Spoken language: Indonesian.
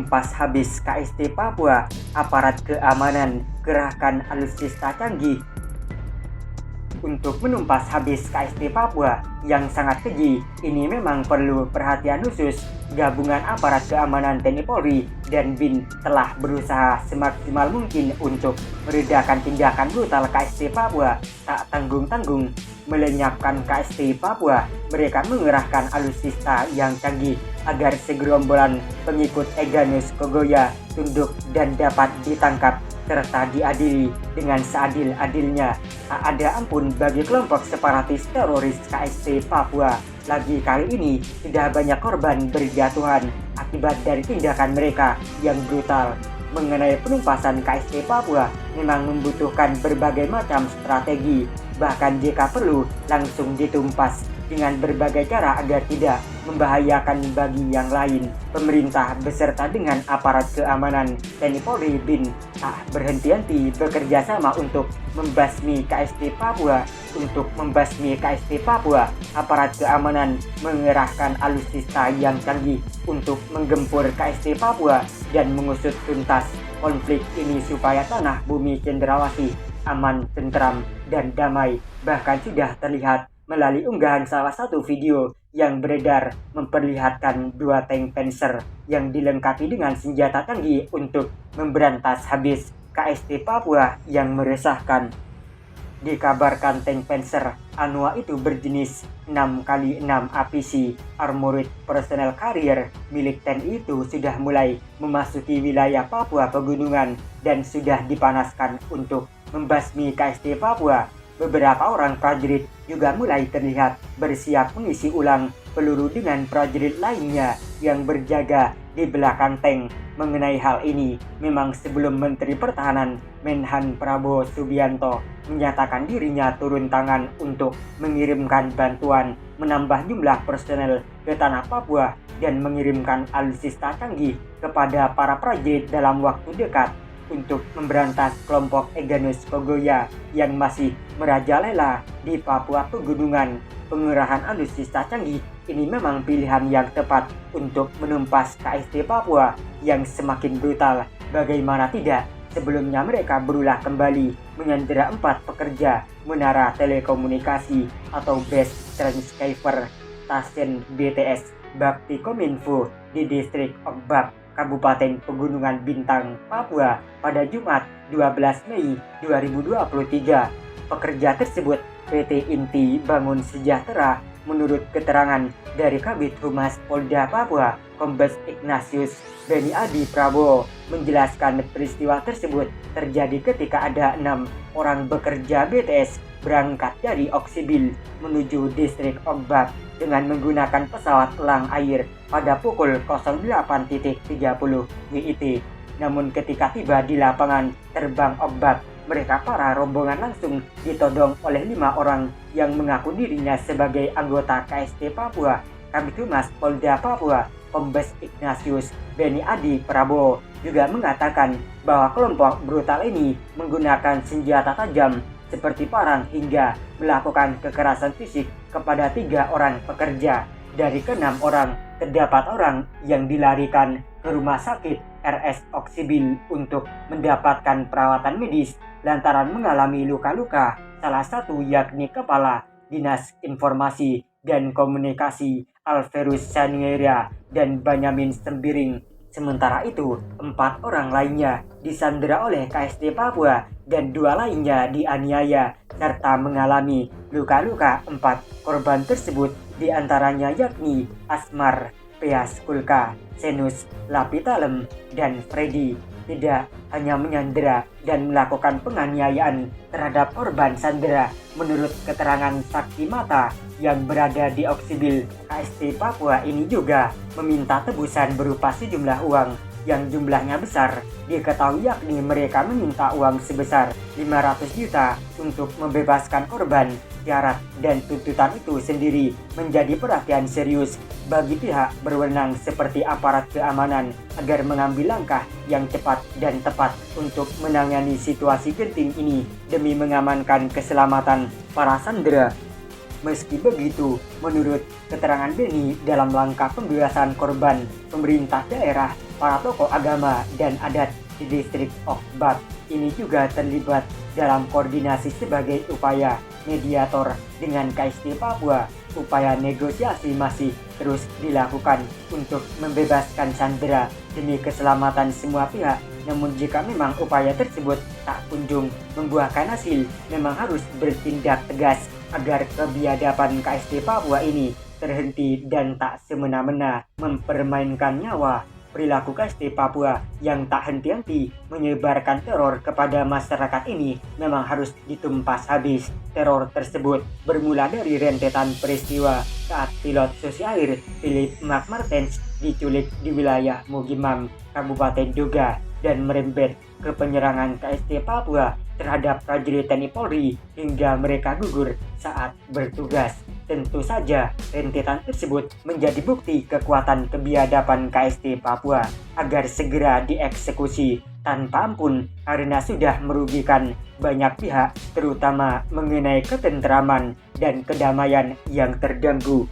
menumpas habis KST Papua, aparat keamanan kerahkan alutsista canggih untuk menumpas habis KST Papua yang sangat keji. Ini memang perlu perhatian khusus. Gabungan aparat keamanan TNI Polri dan BIN telah berusaha semaksimal mungkin untuk meredakan tindakan brutal KST Papua. Tak tanggung-tanggung melenyapkan KST Papua, mereka mengerahkan alutsista yang canggih agar segerombolan pengikut Egyanus Kogoya tunduk dan dapat ditangkap serta diadili dengan seadil-adilnya. Tak ada ampun bagi kelompok separatis teroris KST Papua. Lagi kali ini sudah banyak korban berjatuhan akibat dari tindakan mereka yang brutal. Mengenai penumpasan KST Papua memang membutuhkan berbagai macam strategi, bahkan jika perlu langsung ditumpas dengan berbagai cara agar tidak membahayakan bagi yang lain. Pemerintah beserta dengan aparat keamanan TNI Polri BIN tak berhenti-henti bekerja sama untuk membasmi KST Papua. Untuk membasmi KST Papua, aparat keamanan mengerahkan alutsista yang canggih untuk menggempur KST Papua dan mengusut tuntas konflik ini supaya tanah bumi Cendrawasih aman, tentram, dan damai. Bahkan sudah terlihat melalui unggahan salah satu video yang beredar memperlihatkan dua tank Panzer yang dilengkapi dengan senjata canggih untuk memberantas habis KST Papua yang meresahkan. Dikabarkan tank Panzer Anoa itu berjenis 6x6 APC Armored Personnel Carrier milik TNI itu sudah mulai memasuki wilayah Papua Pegunungan dan sudah dipanaskan untuk membasmi KST Papua. Beberapa orang prajurit juga mulai terlihat bersiap mengisi ulang peluru dengan prajurit lainnya yang berjaga di belakang tank. Mengenai hal ini, memang sebelum Menteri Pertahanan Menhan Prabowo Subianto menyatakan dirinya turun tangan untuk mengirimkan bantuan menambah jumlah personel ke tanah Papua dan mengirimkan alutsista canggih kepada para prajurit dalam waktu dekat untuk memberantas kelompok Egyanus Kogoya yang masih merajalela di Papua Pegunungan. Pengerahan alutsista canggih ini memang pilihan yang tepat untuk menumpas KST Papua yang semakin brutal. Bagaimana tidak, sebelumnya mereka berulah kembali menyandera 4 pekerja menara telekomunikasi atau base transceiver stasiun BTS Bakti Kominfo di distrik Ogbak, Kabupaten Pegunungan Bintang, Papua pada Jumat 12 Mei 2023. Pekerja tersebut PT Inti Bangun Sejahtera. Menurut keterangan dari Kabid Humas Polda Papua, Kombes Ignatius Beni Adi Prabowo menjelaskan peristiwa tersebut terjadi ketika ada 6 orang bekerja BTS berangkat dari Oksibil menuju distrik Ogbak dengan menggunakan pesawat elang air pada pukul 08.30 WIT. Namun ketika tiba di lapangan terbang Ogbak, mereka para rombongan langsung ditodong oleh 5 orang yang mengaku dirinya sebagai anggota KST Papua. Kabid Humas Polda Papua, Kombes Ignatius Beni Adi Prabowo juga mengatakan bahwa kelompok brutal ini menggunakan senjata tajam seperti parang hingga melakukan kekerasan fisik kepada 3 orang pekerja. Dari ke-6 orang, terdapat orang yang dilarikan ke rumah sakit RS Oksibil untuk mendapatkan perawatan medis lantaran mengalami luka-luka, salah satu yakni Kepala Dinas Informasi dan Komunikasi Alverus Sanieria dan Benyamin Sembiring. Sementara itu, 4 orang lainnya disandera oleh KST Papua dan 2 lainnya dianiaya serta mengalami luka-luka. 4 korban tersebut diantaranya yakni Asmar Peas Kulka, Senus Lapitalem, dan Freddy. Tidak hanya menyandera dan melakukan penganiayaan terhadap korban sandera. Menurut keterangan saksi mata yang berada di Oksibil, KST Papua ini juga meminta tebusan berupa sejumlah uang yang jumlahnya besar. Diketahui yakni mereka meminta uang sebesar 500 juta untuk membebaskan korban. Syarat dan tuntutan itu sendiri menjadi perhatian serius bagi pihak berwenang seperti aparat keamanan agar mengambil langkah yang cepat dan tepat untuk menangani situasi genting ini demi mengamankan keselamatan para sandera. Meski begitu, menurut keterangan Beni, dalam langkah pembebasan korban, pemerintah daerah, para tokoh agama, dan adat di distrik of Bab ini juga terlibat dalam koordinasi sebagai upaya mediator dengan KST Papua. Upaya negosiasi masih terus dilakukan untuk membebaskan sandera demi keselamatan semua pihak. Namun jika memang upaya tersebut tak kunjung membuahkan hasil, memang harus bertindak tegas agar kebiadaban KST Papua ini terhenti dan tak semena-mena mempermainkan nyawa. Perilaku KST Papua yang tak henti-henti menyebarkan teror kepada masyarakat ini memang harus ditumpas habis. Teror tersebut bermula dari rentetan peristiwa saat pilot Susi Air Philip Martens diculik di wilayah Mugimam, Kabupaten Duga, dan merembet ke penyerangan KST Papua terhadap prajurit TNI Polri hingga mereka gugur saat bertugas. Tentu saja rentetan tersebut menjadi bukti kekuatan kebiadaban KST Papua agar segera dieksekusi tanpa ampun karena sudah merugikan banyak pihak, terutama mengenai ketentraman dan kedamaian yang terganggu.